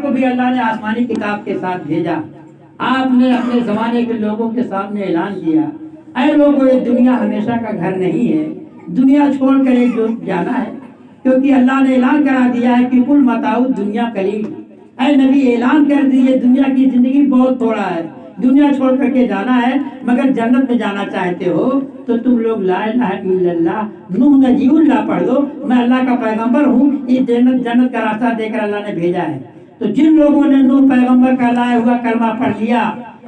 کو بھی اللہ نے آسمانی کتاب کے ساتھ بھیجا. آپ نے اپنے زمانے کے لوگوں کے سامنے اعلان کیا, اے لوگوں یہ دنیا ہمیشہ کا گھر نہیں ہے, دنیا چھوڑ کر ایک جو جانا ہے, کیونکہ اللہ نے اعلان کرا دیا ہے کہ کل متاع دنیا قلیل. اے نبی اعلان کر دیجیے دنیا کی زندگی بہت تھوڑا ہے, دنیا چھوڑ کر کے جانا ہے, مگر جنت میں جانا چاہتے ہو تو تم لوگ لا الہ الا اللہ نوح نجی اللہ پڑھ دو, میں اللہ کا پیغمبر ہوں, یہ جنت کا راستہ دے کر اللہ نے بھیجا ہے. تو جن لوگوں نے نوح پیغمبر کا لایا ہوا کلمہ پڑھ لیا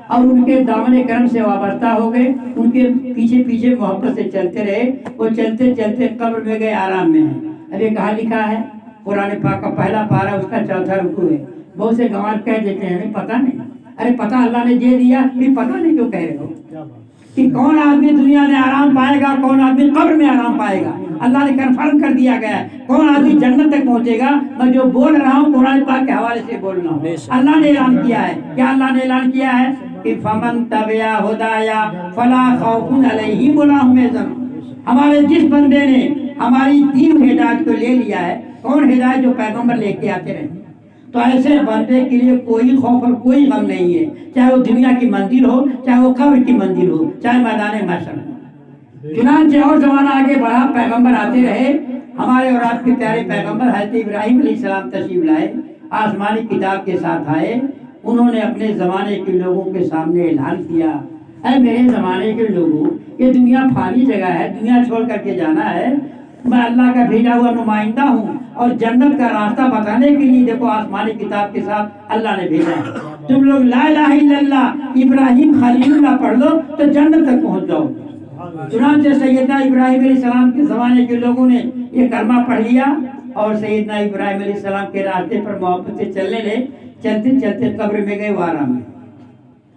اور ان کے دامن کرم سے وابستہ ہو گئے, ان کے پیچھے پیچھے محبت سے چلتے رہے, وہ چلتے چلتے قبر میں گئے آرام میں ہیں. اب یہ کہاں لکھا ہے؟ قرآن پاک کا پہلا پارہ اس کا چوتھا رکوع ہے. بہت سے گنوار کہہ دیتے ہیں ہمیں پتہ نہیں. ارے پتہ اللہ نے دے دیا, پھر پتہ نہیں کیوں کہہ رہے ہو کہ کون آدمی دنیا میں آرام پائے گا, کون آدمی قبر میں آرام پائے گا. اللہ نے کنفرم کر دیا گیا ہے کون آدمی جنت تک پہنچے گا. میں جو بول رہا ہوں قرآن پاک کے حوالے سے بول رہا ہوں. اللہ نے اعلان کیا ہے, کیا اللہ نے اعلان کیا ہے کہ فمن تبع ہدایا فلا خوف علیہم ولا هم يحزنون. ہمارے جس بندے نے ہماری دی ہوئی ہدایت کو لے لیا ہے, کون ہدایت جو پیغمبر لے کے آتے رہے, تو ایسے بندے کے لیے کوئی خوف اور کوئی غم نہیں ہے, چاہے وہ دنیا کی منزل ہو, چاہے وہ قبر کی منزل ہو, چاہے میدان محشر ہو. چنانچہ اور زمانہ آگے بڑھا, پیغمبر آتے رہے. ہمارے اور آپ کے پیارے پیغمبر حضرت ابراہیم علیہ السلام تشریف لائے, آسمانی کتاب کے ساتھ آئے. انہوں نے اپنے زمانے کے لوگوں کے سامنے اعلان کیا, اے میرے زمانے کے لوگوں, یہ دنیا فانی جگہ ہے, دنیا چھوڑ کر کے جانا ہے. میں اللہ کا بھیجا ہوا نمائندہ ہوں اور جنت کا راستہ بتانے کے لیے دیکھو آسمانی کتاب کے ساتھ اللہ نے بھیجا ہے. تم لوگ لا الہ الا اللہ ابراہیم خلیل اللہ پڑھ لو تو جنت تک پہنچ جاؤ. چنانچہ سیدنا ابراہیم علیہ السلام کے زمانے کے لوگوں نے یہ کلمہ پڑھ لیا اور سیدنا ابراہیم علیہ السلام کے راستے پر محبت سے چلنے لگے. چلتے چلتے قبر میں گئے آرام میں.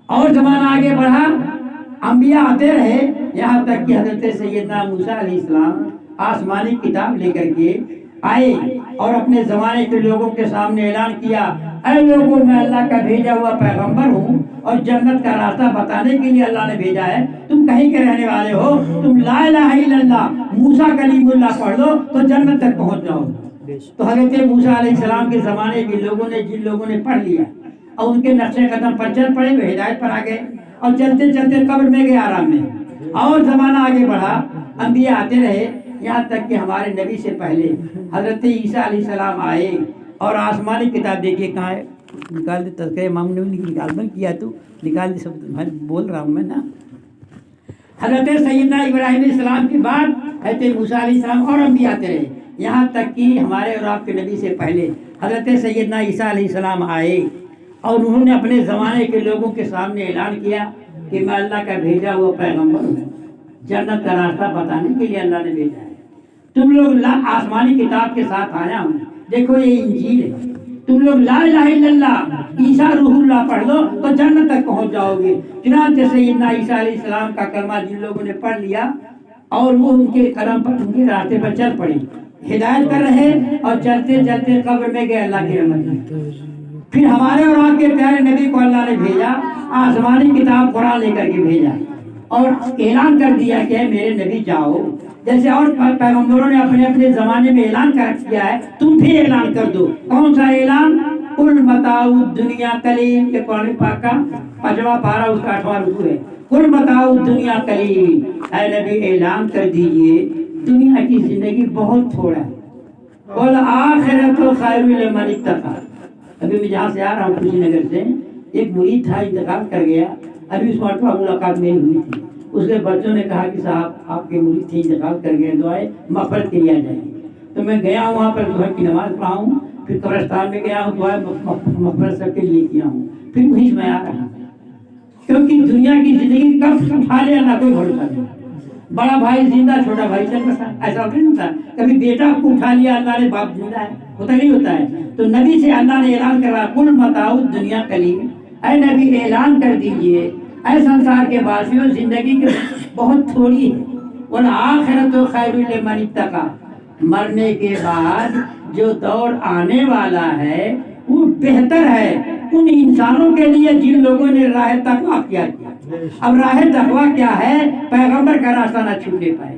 اور زمانہ آگے بڑھا, انبیاء آتے رہے, یہاں تک کہ حضرت سیدنا موسیٰ علیہ السلام آسمانی کتاب لے کر کے آئے اور اپنے زمانے کے لوگوں کے سامنے اعلان کیا, اے لوگوں میں اللہ کا بھیجا ہوا پیغمبر ہوں اور جنت کا راستہ بتانے کے لیے اللہ نے بھیجا ہے. تم کہیں کے رہنے والے ہو, تم لا الہ الا اللہ موسیٰ کلیم اللہ پڑھ لو تو جنت تک پہنچ جاؤ. تو حضرت موسیٰ علیہ السلام کے زمانے کے لوگوں نے, جن لوگوں نے پڑھ لیا اور ان کے نقش قدم پر چل پڑے, وہ ہدایت پر آ گئے اور چلتے چلتے قبر میں گئے آرام میں. اور زمانہ آگے بڑھا, انبیاء آتے رہے, یہاں تک کہ ہمارے نبی سے پہلے حضرت عیسیٰ علیہ السلام آئے اور آسمانی کتاب دیکھیے کہاں ہے, نکال دے. تذکرہ امام نے نکال بند کیا, تو نکال دے, سب میں بول رہا ہوں میں نا. حضرت سیدنا ابراہیم علیہ السلام کے بعد حضرت موسیٰ علیہ السلام اور انبیاء آتے رہے, یہاں تک کہ ہمارے اور آپ کے نبی سے پہلے حضرت سیدنا عیسیٰ علیہ السلام آئے اور انہوں نے اپنے زمانے کے لوگوں کے سامنے اعلان کیا کہ میں اللہ کا بھیجا ہوا پیغمبر ہوں, جنت کا راستہ بتانے کے لیے اللہ نے بھیجا ہے. تم لوگ آسمانی کتاب کے ساتھ آیا ہوں, دیکھو یہ انجیل ہے, تم لوگ لا الہ الا اللہ عیسیٰ روح اللہ پڑھ لو تو جنت تک پہنچ جاؤ گے. چنانچہ سیدنا عیسیٰ علیہ السلام کا کلمہ جن لوگوں نے پڑھ لیا اور وہ ان کے قدم پر, ان کے راستے پر چل پڑے, ہدایت کر رہے اور چلتے چلتے قبر میں گئے اللہ کی رحمت میں. پھر ہمارے اور آپ کے پیارے نبی کو اللہ نے بھیجا, آسمانی کتاب قرآن لے کر کے بھیجا اور اعلان کر دیا کہ میرے نبی جاؤ. جیسے اور پیغمبروں نے اپنے اپنے زمانے میں اعلان کر کیا ہے, تم بھی اعلان کر دو. کون سا اعلان؟ کل متاع الدنیا قلیل. یہ قرآن پاک کا 5واں پارہ اس کا 8واں رکوع ہے. کل متاع الدنیا قلیل. اے نبی اعلان کر دیجئے دنیا کی زندگی بہت تھوڑا ہے. والآخرۃ خیر لمن اتقی. ابھی میں جہاں سے آ رہا ہوں خوشی نگر سے, ایک مرید تھا, انتقال کر گیا. ابھی اس مرتبہ ملاقات میری ہوئی تھی. اس کے بچوں نے کہا کہ صاحب آپ کے مرید تھے, انتقال کر گئے, دعائیں مغفرت کے لیے آ جائیں. تو میں گیا ہوں, وہاں پر ظہر کی نماز پڑھا ہوں, پھر قبرستان میں گیا ہوں, دعائیں مغفرت سب کے لیے کیا ہوں, پھر وہیں سے میں آ رہا ہوں. کیونکہ دنیا کی زندگی کب اٹھا لے اللہ کوئی بھروسہ نہیں. بڑا بھائی زندہ, چھوٹا بھائی چل رہا, ایسا نہیں ہوتا. کبھی بیٹا کو اٹھا لیا اللہ نے, باپ زندہ ہے, ہوتا نہیں ہوتا ہے. تو نبی سے اللہ نے اعلان کرا کل متاع الدنیا قلیل. اے نبی اعلان کر دیجئے اے سنسار کے باسیوں زندگی کی بہت تھوڑی ہے. والآخرۃ خیر لمن اتقی. مرنے کے بعد جو دور آنے والا ہے وہ بہتر ہے ان انسانوں کے لیے جن لوگوں نے راہ تقویٰ کیا. اب راہ تقویٰ کیا ہے؟ پیغمبر کا راستہ نہ چھوٹنے پائے,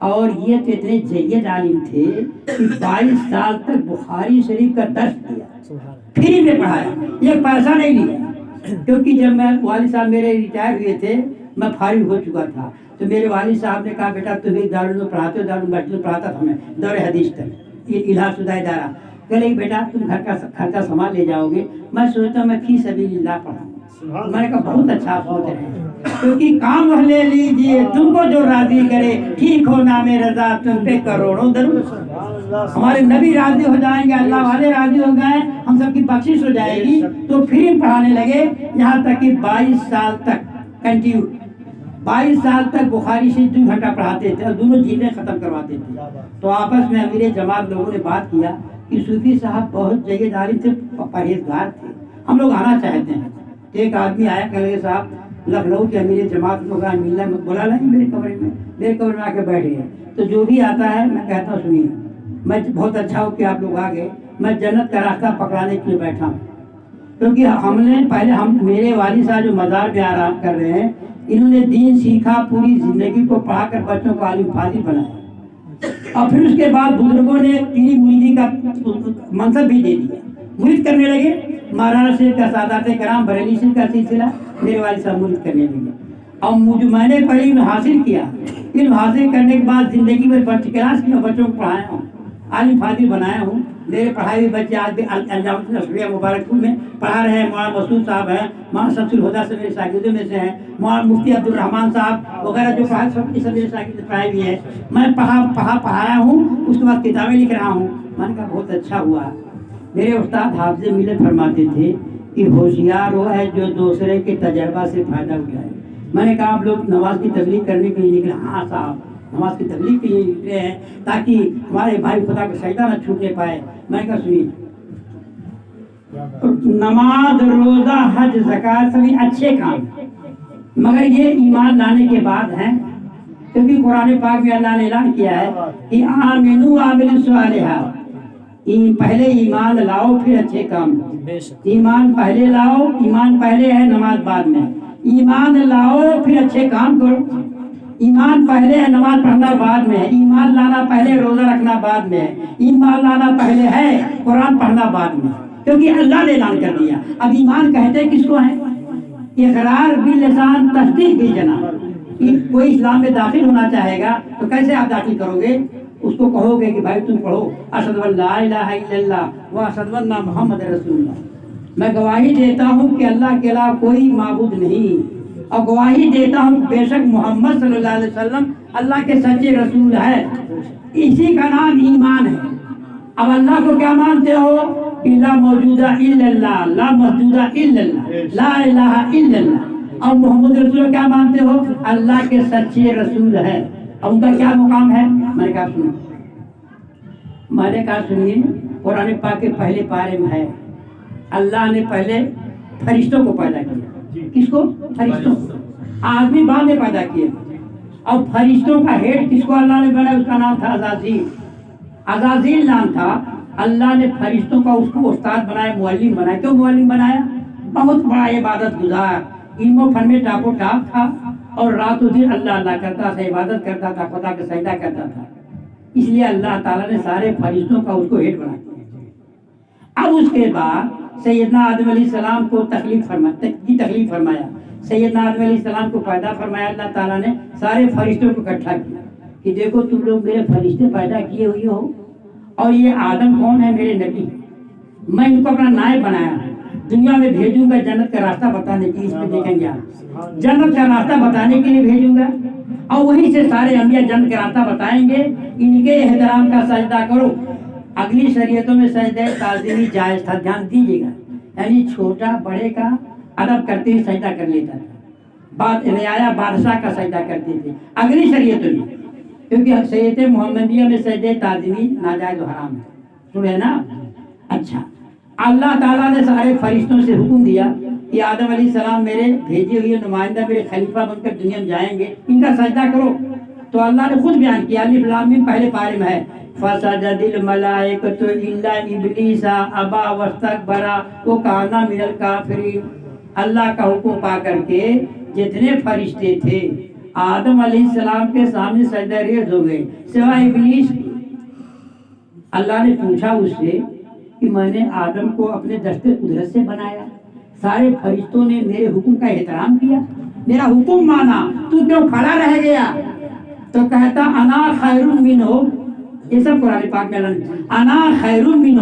اور یہ تو اتنے جید عالم تھے کہ 22 سال تک بخاری شریف کا درس دیا، فری میں پڑھایا، ایک پیسہ نہیں لیا۔ کیونکہ جب میں والد صاحب میرے ریٹائر ہوئے تھے، میں فارغ ہو چکا تھا، تو میرے والد صاحب نے کہا بیٹا تم ایک دارالعلوم میں پڑھاتے ہو، دارالعلوم مسجد میں پڑھاتا تھا میں دور حدیث تک، یہ الہا شدہ ادارہ، کہ بیٹا تم گھر کا خرچہ سنبھال لے جاؤ گے، میں سوچتا ہوں میں فی سبیل اللہ پڑھاؤں۔ میں نے کہا بہت اچھا سوچ رہے ہیں، کیونکہ کام وہ لے لیجیے تم کو جو راضی کرے، ٹھیک ہو نام رضا تم پہ کروڑوں درود۔ ہمارے نبی راضی ہو جائیں گے، اللہ والے راضی ہو گئے، ہم سب کی بخشش ہو جائے گی، تو پھر ہم پڑھانے لگے، یہاں تک کہ 22 سال تک کنٹینیو 22 سال تک بخاری شریف 2 گھنٹہ پڑھاتے تھے اور دونوں جلدیں ختم کرواتے تھے۔ تو آپس میں امیر جماعت لوگوں نے بات کیا کہ صوفی صاحب بہت جگہ داری سے پرہیزگار تھے، ہم لوگ آنا چاہتے ہیں۔ ایک آدمی آیا کہ لگے صاحب لکھنؤ کے امیر جماعت کو ملنا بلا لیں میرے کمرے میں آ کے بیٹھ گئے۔ تو جو بھی آتا ہے میں کہتا ہوں سنیے، میں بہت اچھا ہوں کہ آپ لوگ آ گئے، میں جنت کا راستہ پکڑانے کے لیے بیٹھا ہوں، کیونکہ ہم نے پہلے میرے والد صاحب جو مزار میں آرام کر رہے ہیں، انہوں نے دین سیکھا، پوری زندگی کو پڑھا کر بچوں کو عالم فاضل بنایا، اور پھر اس کے بعد بزرگوں نے پیری مریدی کا منصب بھی دے دیا، مرید کرنے لگے۔ مولانا شیخ کا سادات کرام بریلی شیخ کا سلسلہ میرے والد صاحب مرید کرنے لگے، اور میں نے پہلے علم حاصل کیا، علم حاصل کرنے کے بعد زندگی میں فرسٹ کلاس کیا، بچوں کو پڑھایا ہوں، عالم فاضل بنایا ہوں۔ میرے پڑھائے ہوئے بچے آج بھی انجام نصریہ مبارک پور میں پڑھا رہے ہیں، مولانا مسعود صاحب ہیں، مولانا شمس الہدیٰ سے میرے شاگردوں میں سے ہیں، مولانا مفتی عبد الرحمان صاحب وغیرہ جو پڑھائے سب کی سب میرے شاگرد پڑھائے ہوئے ہیں، میں پڑھایا ہوں، اس کے بعد کتابیں لکھ رہا ہوں۔ میں نے کہا بہت اچھا ہوا۔ میرے استاد حافظ ملت فرماتے تھے کہ ہوشیار وہ ہے جو دوسرے کے تجربہ سے فائدہ اٹھائے۔ میں نے کہا آپ لوگ نماز کی تبلیغ کرنے کے لیے نکلے؟ ہاں صاحب نماز کی تبلیغ کے لیے نکلے ہیں تاکہ ہمارے بھائی خدا کا سجدہ نہ چھوٹنے پائے۔ میں کہا سنیے، نماز روزہ حج زکات سبھی اچھے کام، مگر یہ ایمان لانے کے بعد ہیں، کیونکہ قرآن پاک میں اللہ نے اعلان کیا ہے کہ آمنو وعملوا الصالحات، پہلے ایمان لاؤ پھر اچھے کام کرو۔ ایمان پہلے لاؤ، ایمان پہلے ہے نماز بعد میں، ایمان لاؤ پھر اچھے کام کرو۔ ایمان پہلے ہے نماز پڑھنا بعد میں ہے، ایمان لانا پہلے روزہ رکھنا بعد میں ہے، ایمان لانا پہلے ہے قرآن پڑھنا بعد میں، کیونکہ اللہ نے اعلان کر دیا۔ اب ایمان کہتے کس کو ہے؟ اقرار باللسان تصدیق بالجنان۔ کوئی اسلام میں داخل ہونا چاہے گا تو کیسے آپ داخل کرو گے؟ اس کو کہو گے کہ بھائی تم پڑھو اشہد ان لا الہ الا اللہ و اشہد ان محمد رسول اللہ، میں گواہی دیتا ہوں کہ اللہ کے علاوہ کوئی معبود نہیں، اور گواہی دیتا ہوں بے شک محمد صلی اللہ علیہ وسلم اللہ کے سچے رسول ہے۔ اسی کا نام ایمان ہے۔ اب اللہ کو کیا مانتے ہو؟ لا موجودہ الا اللہ، لا موجودہ الا اللہ، لا الہ الا اللہ۔ اور محمد رسول کیا مانتے ہو؟ اللہ کے سچے رسول ہے۔ اور ان کا کیا مقام ہے؟ میں نے کہا سنیے، قرآن پاک کے پہلے پارے میں ہے اللہ نے پہلے فرشتوں کو پیدا کیا۔ کس کو؟ فرشتوں کو۔ آدمی بعد میں پیدا کیا، اور فرشتوں کا ہیڈ کس کو اللہ نے بنایا؟ اس کا نام تھا عزازیل۔ عزازیل نام تھا۔ اللہ نے فرشتوں کا اس کو استاد بنایا، معلم بنایا۔ کیوں معلم بنایا؟ بہت بڑا عبادت گزار، علم و فن میں ٹاپ و ٹاپ تھا، اور رات و دن اللہ کرتا تھا، عبادت کرتا تھا، خدا کا سجدہ کرتا تھا۔ اس لیے اللہ تعالیٰ نے سارے فرشتوں کا اس کو ہیڈ بنا دیا۔ اب اس کے بعد سیدنا آدم علیہ السلام کو تخلیق فرمایا، سیدنا آدم علیہ السلام کو پیدا فرمایا۔ اللہ تعالیٰ نے سارے فرشتوں کو اکٹھا کیا کہ دیکھو تم لوگ میرے فرشتے پیدا کیے ہوئے ہو، اور یہ آدم کون ہے؟ میرے نبی، میں ان کو اپنا نائب بنایا ہے، دنیا میں بھیجوں گا جنت کا راستہ بتانے کے لیے۔ اس میں دیکھیں گے آپ، جنت کا راستہ بتانے کے لیے بھیجوں گا، اور وہیں سے سارے انبیاء جنت کا راستہ بتائیں گے۔ ان کے احترام کا سجدہ کرو۔ اگلی شریعتوں میں سجدہ تعظیمی جائز تھا، دھیان دیجیے گا، یعنی چھوٹا بڑے کا ادب کرتے ہی سجدہ کر لیتا تھا، رعایا بادشاہ کا سجدہ کرتے تھے اگلی شریعتوں میں، کیونکہ شریعت محمدیہ میں سجدہ تعظیمی ناجائز و حرام ہے، سنے نا؟ اچھا، اللہ تعالیٰ نے سارے فرشتوں سے حکم دیا کہ آدم علیہ السلام میرے بھیجے ہوئے نمائندہ، میرے خلیفہ بن کر دنیا میں جائیں گے، ان کا سجدہ کرو۔ تو اللہ نے خود بیان کیا، الف لام میم پہلے پارے میں ہے، فسجد الملائکۃ الا ابلیس ابا واستکبر وکان من الکافرین۔ اللہ کا حکم پا کر کے جتنے فرشتے تھے آدم علیہ السلام کے سامنے سجدہ ریز ہو گئے سوائے ابلیس کی۔ اللہ نے پوچھا اس سے کہ میں نے آدم کو اپنے دست قدرت سے بنایا، سارے فرشتوں نے میرے حکم کا احترام کیا، میرا حکم مانا، تو کیوں کھڑا رہ گیا؟ تو کہتا انا خیر منہ، یہ سب قرآن پاک میں اللہ نے انا خیر منہ،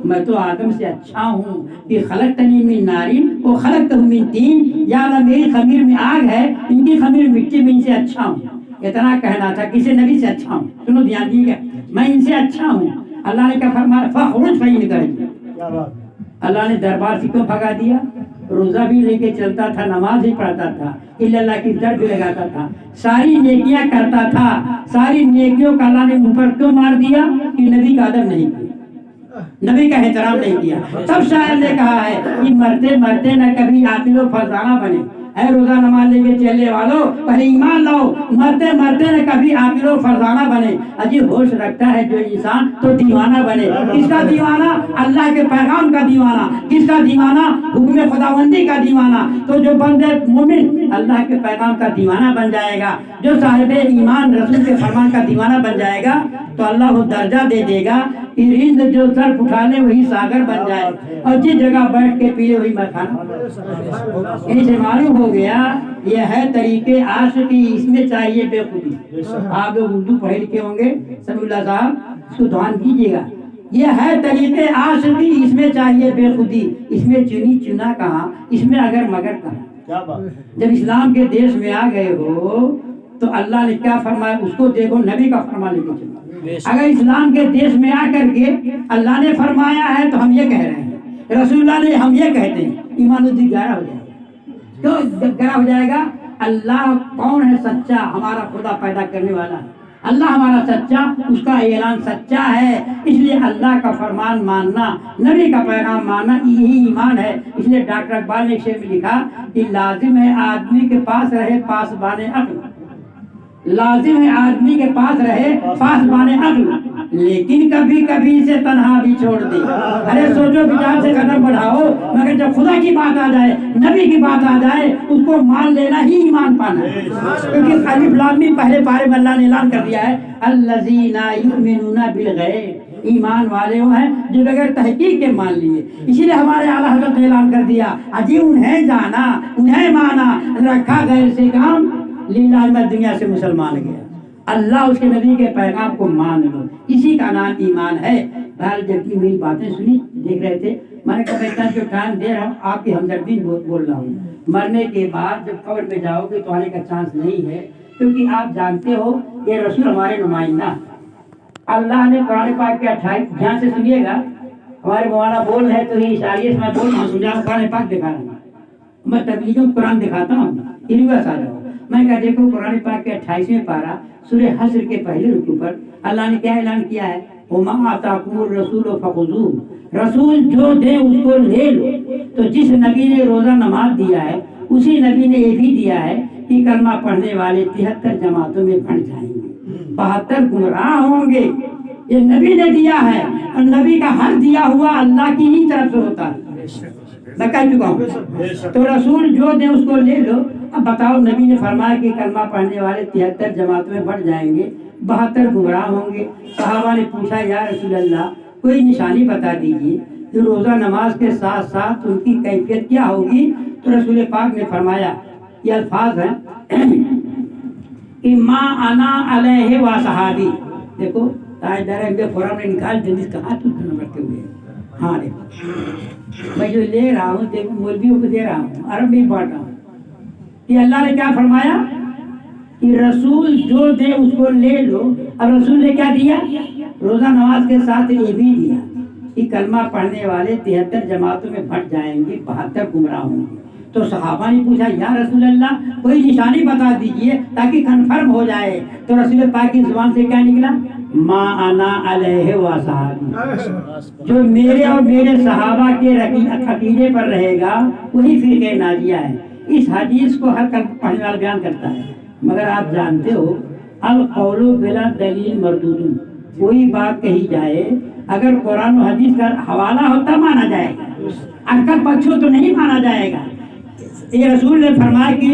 میں تو آدم سے اچھا ہوں، کہ خلقتنی من نارین و خلقتہ من طین، یا اللہ میری خمیر میں آگ ہے، ان کی خمیر مٹی میں، ان سے اچھا ہوں۔ اتنا کہنا تھا کسی نبی سے اچھا ہوں، سنو دھیان دیجیے، میں ان سے اچھا ہوں۔ اللہ نے کیا فرمایا فخرج فإنک، اللہ نے دربار سے کیوں بھگا دیا؟ روزہ بھی لے کے چلتا تھا، نماز بھی پڑھتا تھا، اللہ کی در بھی لگاتا تھا، ساری نیکیاں کرتا تھا، ساری نیکیوں کا اللہ نے منہ پر کیوں مار دیا؟ کہ نبی کا ادب نہیں کیا، نبی کا احترام نہیں کیا۔ تب شاعر نے کہا ہے کہ مرتے مرتے نہ کبھی عاقل و فرزانہ بنے، اے روزہ نماز لے کے چلنے والوں پہلے ایمان لاؤ، مرتے مرتے نہ کبھی عاقل و فرزانہ بنے۔ اجی ہوش رکھتا ہے جو انسان تو دیوانہ بنے۔ کس کا دیوانہ؟ اللہ کے پیغام کا دیوانہ۔ کس کا دیوانہ؟ حکم خداوندی کا دیوانہ۔ تو جو بندے مومن اللہ کے پیغام کا دیوانہ بن جائے گا، جو صاحب ایمان رسول کے فرمان کا دیوانہ بن جائے گا، تو اللہ وہ درجہ دے دے گا کہ رند جو سر اٹھا لے وہی ساگر بن جائے، اور جس جگہ بیٹھ کے پیے وہی مکھانا۔ ان سے معلوم ہو گیا یہ ہے طریقے عاشقی، اس میں چاہیے بے خودی۔ آپ لوگ اردو پڑھے لکھے ہوں گے، سمیع اللہ صاحب اس کو دھیان کیجیے گا، یہ ہے طریقے عاشقی، اس میں چاہیے بے خودی، اس میں چنی چنا کہاں، اس میں اگر مگر کہاں۔ جب اسلام کے دیش میں آ گئے ہو تو اللہ نے کیا فرمایا اس کو دیکھو، نبی کا فرمان لے کے چلو۔ اگر اسلام کے دیش میں آ کر کے اللہ نے فرمایا ہے تو ہم یہ کہہ رہے ہیں، رسول اللہ نے ہم یہ کہتے ہیں، ایمان الدین گہرا ہو جائے گا۔ کیوں گہرا ہو جائے گا؟ اللہ کون ہے سچا؟ ہمارا خدا پیدا کرنے والا ہے اللہ، ہمارا سچا، اس کا اعلان سچا ہے، اس لیے اللہ کا فرمان ماننا، نبی کا پیغام ماننا یہی ایمان ہے۔ اس لیے ڈاکٹر اقبال نے ایک شعر میں لکھا کہ لازم ہے آدمی کے پاس رہے پاسبان عقل، لازم ہے آدمی کے پاس رہے پاسبان عقل، لیکن کبھی کبھی سے تنہا بھی چھوڑ دی۔ ارے سوچو بچار سے قدم بڑھاؤ، مگر جب خدا کی بات آ جائے، نبی کی بات آ جائے، اس کو مان لینا ہی ایمان پانا ہے۔ کیونکہ الف لام میم پہلے پارے میں اللہ نے اعلان کر دیا ہے الذین یؤمنون بالغیب، ایمان والے وہ ہیں جو بغیر تحقیق کے مان لیے۔ اسی لیے ہمارے اعلیٰ حضرت نے اعلان کر دیا اجی انہیں جانا انہیں مانا، رکھا غیر سے کام، لیلہ میں دنیا سے مسلمان گیا۔ اللہ اس کے نبی کے پیغام کو مان لو، اسی کا نام ایمان ہے۔ بہرحال جب کی میری باتیں سنی دیکھ رہے تھے، میں نے کہا اتنا جو ٹائم دے رہا ہوں آپ کی ہمدردی بول رہا ہوں، مرنے کے بعد جب قبر میں جاؤ گے تو آنے کا چانس نہیں ہے، کیونکہ آپ جانتے ہو کہ رسول ہمارے نمائندہ، اللہ نے قرآن پاک کے 28 دھیان سے سنیے گا، ہمارے مولانا بول رہے تو یہ اشاریے سے میں بول رہا ہوں، سنجا قرآن پاک دکھا رہا ہوں، میں تبلیغوں قرآن دکھاتا ہوں، ریورس آ جاؤ۔ میں کہا دیکھو قرآن پاک کے 28ویں پارہ سورہ حشر کے پہلے رکوع پر اللہ نے کیا اعلان کیا ہے؟ وَمَا آتَاكُمُ الرَّسُولُ فَخُذُوهُ، رسول جو دے اس کو لے لو۔ تو جس نبی نے روزہ نماز دیا ہے اسی نبی نے یہ بھی دیا ہے کہ کلمہ پڑھنے والے 73 جماعتوں میں بھٹ جائیں گے، 72 گمراہ ہوں گے۔ یہ نبی نے دیا ہے، اور نبی کا ہر دیا ہوا اللہ کی ہی طرف سے ہوتا ہے، میں کہہ چکا ہوں۔ تو رسول جو دے اس کو لے لو۔ اب بتاؤ، نبی نے فرمایا کہ کلمہ پڑھنے والے 73 جماعتوں میں بڑھ جائیں گے، 72 گمراہ ہوں گے۔ صحابہ نے پوچھا یا رسول اللہ کوئی نشانی بتا دیجیے کہ روزہ نماز کے ساتھ ساتھ ان کی کیفیت کیا ہوگی؟ تو رسول پاک نے فرمایا، یہ الفاظ ہیں کہ ما انا علیہ و صحابی، دیکھو تاجدار میں فوراً نے نکال جلدی کہا تو رکھتے ہوئے، ہاں دیکھو میں جو لے رہا ہوں، دیکھو مولویوں کو دے رہا ہوں، عرب میں بانٹ رہا ہوں کہ اللہ نے کیا فرمایا کہ رسول جو دے اس کو لے لو۔ اور رسول نے کیا دیا؟ روزہ نماز کے ساتھ یہ بھی دیا کہ کلمہ پڑھنے والے 73 جماعتوں میں بھٹ جائیں گے، 72 گمراہ ہوں گے۔ تو صحابہ نے پوچھا یا رسول اللہ کوئی نشانی بتا دیجئے تاکہ کنفرم ہو جائے۔ تو رسول پاک کی زبان سے کیا نکلا؟ ما انا علیہ و صحابی، جو میرے اور میرے صحابہ کے عقیدے پر رہے گا وہی فرقہ ناجیہ ہے۔ اس حدیث کو ہر پڑھنے والا بیان کرتا ہے، مگر آپ جانتے ہو القول بلا دلیل مردود، کوئی بات کہی جائے اگر قرآن و حدیث کا حوالہ ہوتا مانا جائے گا، اکثر پچھو تو نہیں مانا جائے گا۔ یہ رسول نے فرمایا کہ